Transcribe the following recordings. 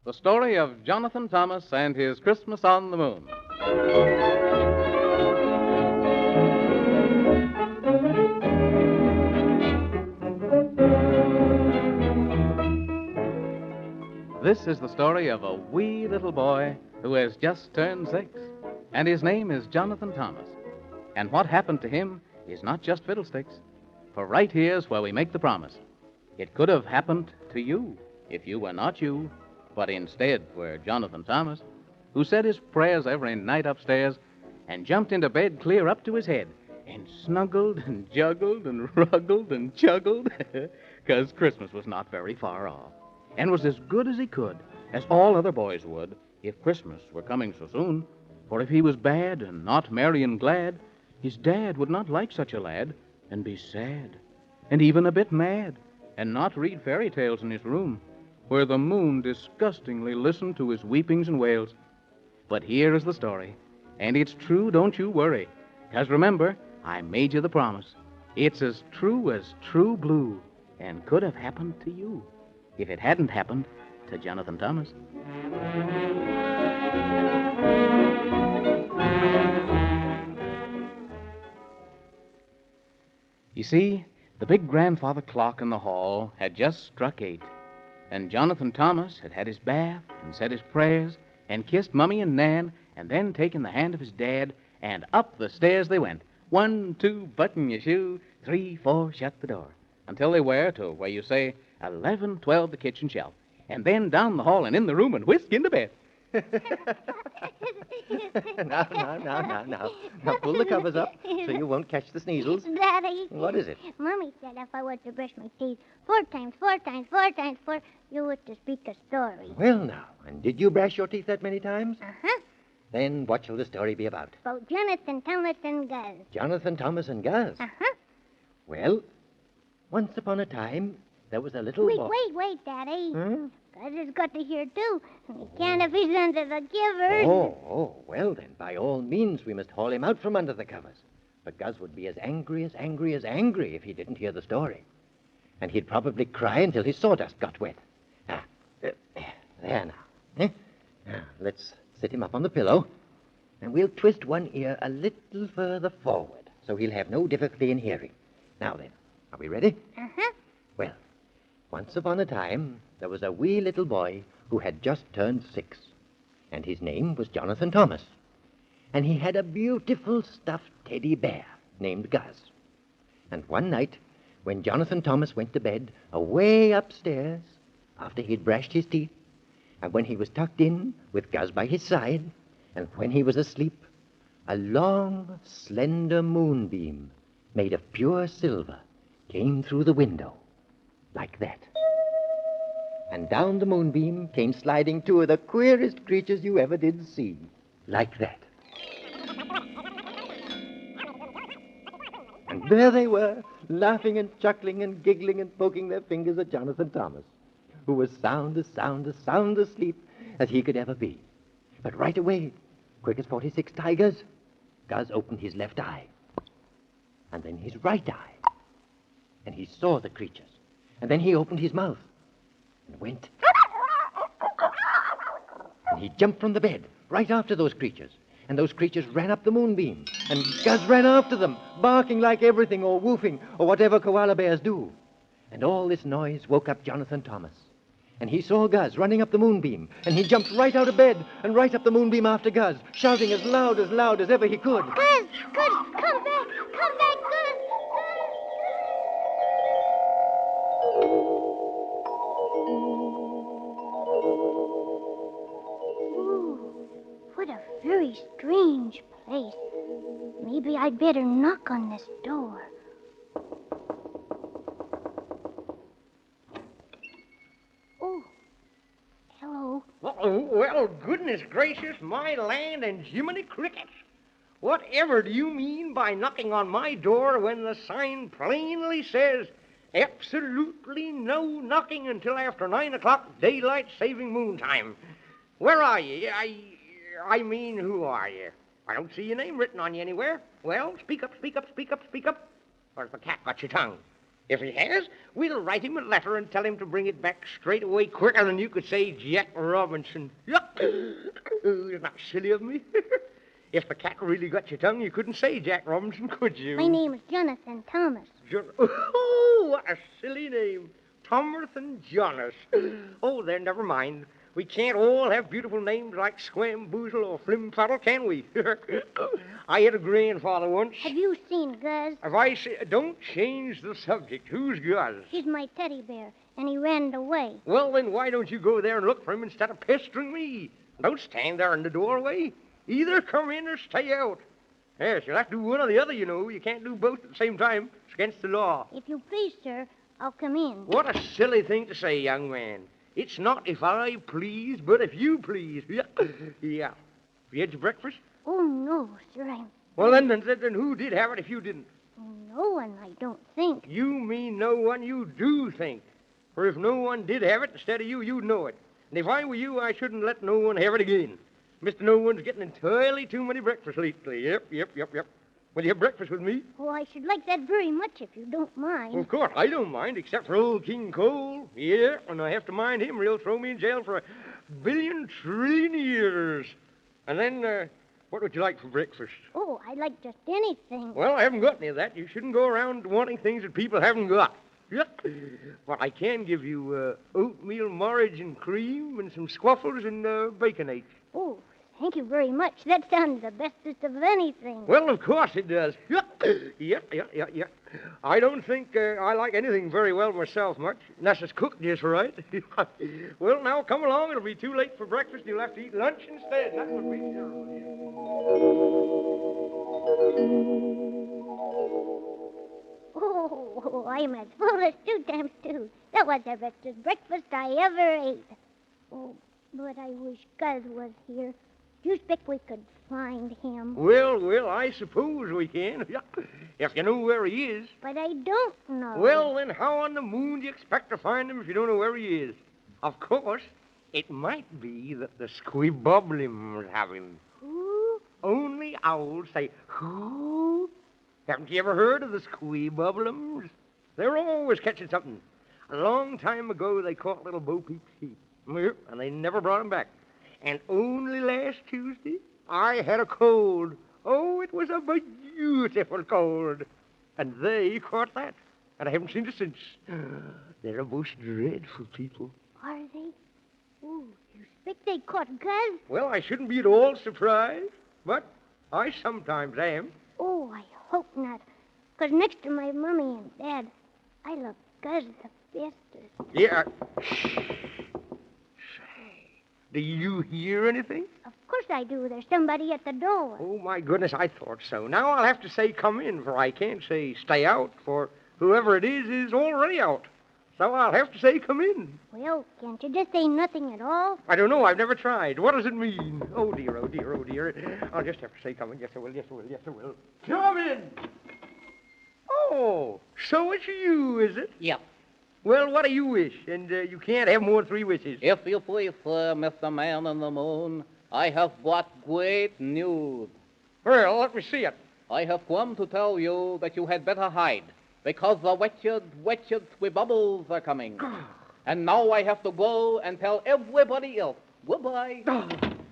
The story of Jonathan Thomas and his Christmas on the Moon. This is the story of a wee little boy who has just turned 6, and his name is Jonathan Thomas. And what happened to him is not just fiddlesticks, for right here's where we make the promise. It could have happened to you if you were not you, but instead were Jonathan Thomas, who said his prayers every night upstairs and jumped into bed clear up to his head and snuggled and juggled and ruggled and juggled, 'cause Christmas was not very far off, and was as good as he could, as all other boys would, if Christmas were coming so soon. For if he was bad and not merry and glad, his dad would not like such a lad, and be sad, and even a bit mad, and not read fairy tales in his room, where the moon disgustingly listened to his weepings and wails. But here is the story, and it's true, don't you worry, 'cause remember, I made you the promise. It's as true blue, and could have happened to you, if it hadn't happened to Jonathan Thomas. You see, the big grandfather clock in the hall had just struck 8, and Jonathan Thomas had had his bath and said his prayers and kissed Mummy and Nan and then taken the hand of his dad, and up the stairs they went. 1, 2, button your shoe, 3, 4, shut the door, until they were to where you say 11, 12, the kitchen shelf, and then down the hall and in the room and whisk into bed. Now. Now pull the covers up so you won't catch the sneezels. Daddy. What is it? Mommy said if I were to brush my teeth 4 times, you were to speak a story. Well, now, and did you brush your teeth that many times? Uh-huh. Then what shall the story be about? About Jonathan Thomas and Gus. Jonathan Thomas and Gus? Uh-huh. Well, once upon a time, there was a little boy... Wait, Daddy. Hmm? Gus has got to hear, too. He can't if he's under the covers. Oh, well then, by all means, we must haul him out from under the covers. But Gus would be as angry if he didn't hear the story. And he'd probably cry until his sawdust got wet. There now. Now, let's sit him up on the pillow, and we'll twist one ear a little further forward, so he'll have no difficulty in hearing. Now then, are we ready? Uh-huh. Well, once upon a time, there was a wee little boy who had just turned 6, and his name was Jonathan Thomas. And he had a beautiful stuffed teddy bear named Gus. And one night, when Jonathan Thomas went to bed away upstairs, after he'd brushed his teeth, and when he was tucked in with Gus by his side, and when he was asleep, a long, slender moonbeam made of pure silver came through the window, like that. And down the moonbeam came sliding 2 of the queerest creatures you ever did see, like that. And there they were, laughing and chuckling and giggling and poking their fingers at Jonathan Thomas, who was sound asleep as he could ever be. But right away, quick as 46 tigers, Gus opened his left eye, and then his right eye, and he saw the creatures, and then he opened his mouth and went. And he jumped from the bed right after those creatures, and those creatures ran up the moonbeam, and Gus ran after them, barking like everything, or whooping, or whatever koala bears do. And all this noise woke up Jonathan Thomas. And he saw Gus running up the moonbeam, and he jumped right out of bed and right up the moonbeam after Gus, shouting as loud as ever he could. Gus, come back, Gus. Ooh, what a very strange place. Maybe I'd better knock on this door. Well, goodness gracious, my land and Jiminy Crickets. Whatever do you mean by knocking on my door when the sign plainly says absolutely no knocking until after 9 o'clock daylight saving moon time? Where are you? I mean, who are you? I don't see your name written on you anywhere. Well, speak up. Or has the cat got your tongue? If he has, we'll write him a letter and tell him to bring it back straight away quicker than you could say Jack Robinson. Isn't that silly of me? If the cat really got your tongue, you couldn't say Jack Robinson, could you? My name is Jonathan Thomas. Oh, what a silly name. Thomerson Jonas. Oh, there, never mind. We can't all have beautiful names like Scramboozle or Flimfuddle, can we? I had a grandfather once. Have you seen Guz? If I say, don't change the subject. Who's Gus? He's my teddy bear, and he ran away. Well, then why don't you go there and look for him instead of pestering me? Don't stand there in the doorway. Either come in or stay out. Yes, you'll have to do one or the other, you know. You can't do both at the same time. It's against the law. If you please, sir, I'll come in. What a silly thing to say, young man. It's not if I please, but if you please. Yeah. Have you had your breakfast? Oh, no, sir, Well, then who did have it if you didn't? No one, I don't think. You mean no one you do think. For if no one did have it instead of you, you'd know it. And if I were you, I shouldn't let no one have it again. Mr. No One's getting entirely too many breakfasts lately. Yep. Will you have breakfast with me? Oh, I should like that very much if you don't mind. Well, of course, I don't mind, except for old King Cole. Yeah, and I have to mind him or he'll throw me in jail for 1,000,000,000,000,000 years. And then, what would you like for breakfast? Oh, I'd like just anything. Well, I haven't got any of that. You shouldn't go around wanting things that people haven't got. Yep. But I can give you oatmeal porridge and cream and some squaffles and baconate. Oh, thank you very much. That sounds the bestest of anything. Well, of course it does. Yep. I don't think I like anything very well myself much, unless it's cooked just right. Well, now, come along. It'll be too late for breakfast. You'll have to eat lunch instead. That would be terrible. Oh, I'm as full as 2 times 2. That was the bestest breakfast I ever ate. Oh, but I wish Guz was here. Do you expect we could find him? Well, I suppose we can. If you know where he is. But I don't know. Well, then how on the moon do you expect to find him if you don't know where he is? Of course, it might be that the squibboblims have him. Who? Only owls say, who? Haven't you ever heard of the squibboblims? They're always catching something. A long time ago, they caught little Bo Peep's sheep. And they never brought him back. And only last Tuesday, I had a cold. Oh, it was a beautiful cold. And they caught that. And I haven't seen it since. They're a most dreadful people. Are they? Oh, you expect they caught Guz? Well, I shouldn't be at all surprised. But I sometimes am. Oh, I hope not. Because next to my mommy and dad, I love Guz the bestest. Yeah. Shh. Do you hear anything? Of course I do. There's somebody at the door. Oh, my goodness, I thought so. Now I'll have to say come in, for I can't say stay out, for whoever it is already out. So I'll have to say come in. Well, can't you just say nothing at all? I don't know. I've never tried. What does it mean? Oh, dear, oh, dear, oh, dear. I'll just have to say come in. Yes, I will, yes, I will, yes, I will. Come in! Oh, so it's you, is it? Yep. Well, what do you wish? And you can't have more than 3 wishes. If you please, Mr. Man in the Moon, I have brought great news. Well, let me see it. I have come to tell you that you had better hide, because the wretched squibubbles are coming. And now I have to go and tell everybody else. Goodbye.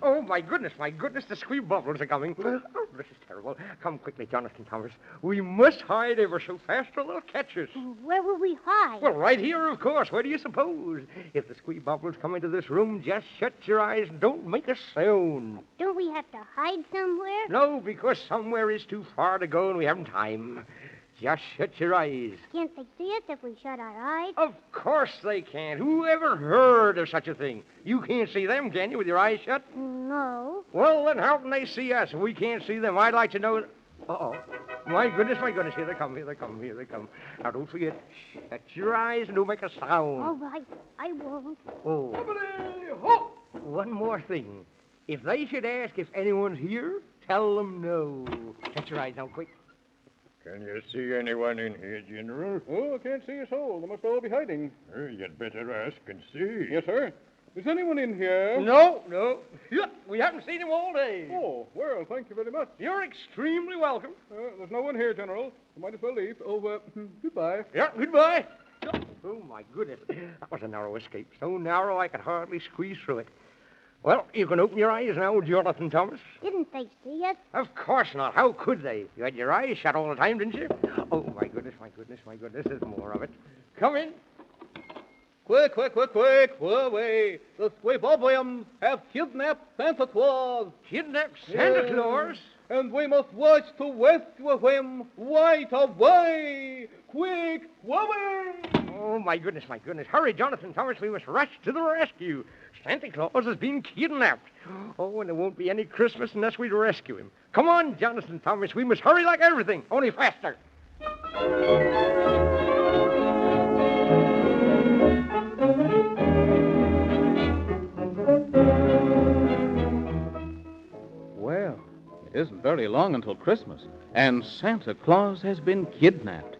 Oh, my goodness, the squibubbles are coming. Oh, this is terrible. Come quickly, Jonathan Thomas. We must hide ever so fast or they'll catch us. Where will we hide? Well, right here, of course. Where do you suppose? If the squibubbles come into this room, just shut your eyes and don't make a sound. Don't we have to hide somewhere? No, because somewhere is too far to go and we haven't time. Just shut your eyes. Can't they see us if we shut our eyes? Of course they can. Who ever heard of such a thing? You can't see them, can you, with your eyes shut? No. Well, then how can they see us if we can't see them? I'd like to know... Uh-oh. My goodness, here they come. Now, don't forget, shut your eyes and don't make a sound. All right, I won't. Oh. One more thing. If they should ask if anyone's here, tell them no. Shut your eyes now, quick. Can you see anyone in here, General? Oh, I can't see a soul. They must all be hiding. You'd better ask and see. Yes, sir. Is anyone in here? No. Yeah, we haven't seen him all day. Oh, well, thank you very much. You're extremely welcome. There's no one here, General. You might as well leave. Oh, goodbye. Yeah, goodbye. Oh, my goodness. That was a narrow escape. So narrow I could hardly squeeze through it. Well, you can open your eyes now, Jonathan Thomas. Didn't they see us? Of course not. How could they? You had your eyes shut all the time, didn't you? Oh, my goodness. There's more of it. Come in. Quick, away. The Squibbobriums have kidnapped Santa Claus. Kidnapped Santa Claus? And we must rush to rescue him right away. Quick, away. Oh, my goodness. Hurry, Jonathan Thomas. We must rush to the rescue. Santa Claus has been kidnapped. Oh, and there won't be any Christmas unless we rescue him. Come on, Jonathan Thomas. We must hurry like everything, only faster. Well, it isn't very long until Christmas, and Santa Claus has been kidnapped.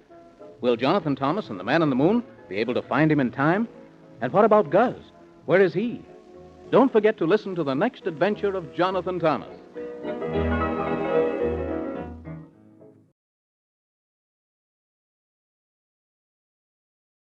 Will Jonathan Thomas and the Man in the Moon be able to find him in time? And what about Gus? Where is he? Don't forget to listen to the next adventure of Jonathan Thomas.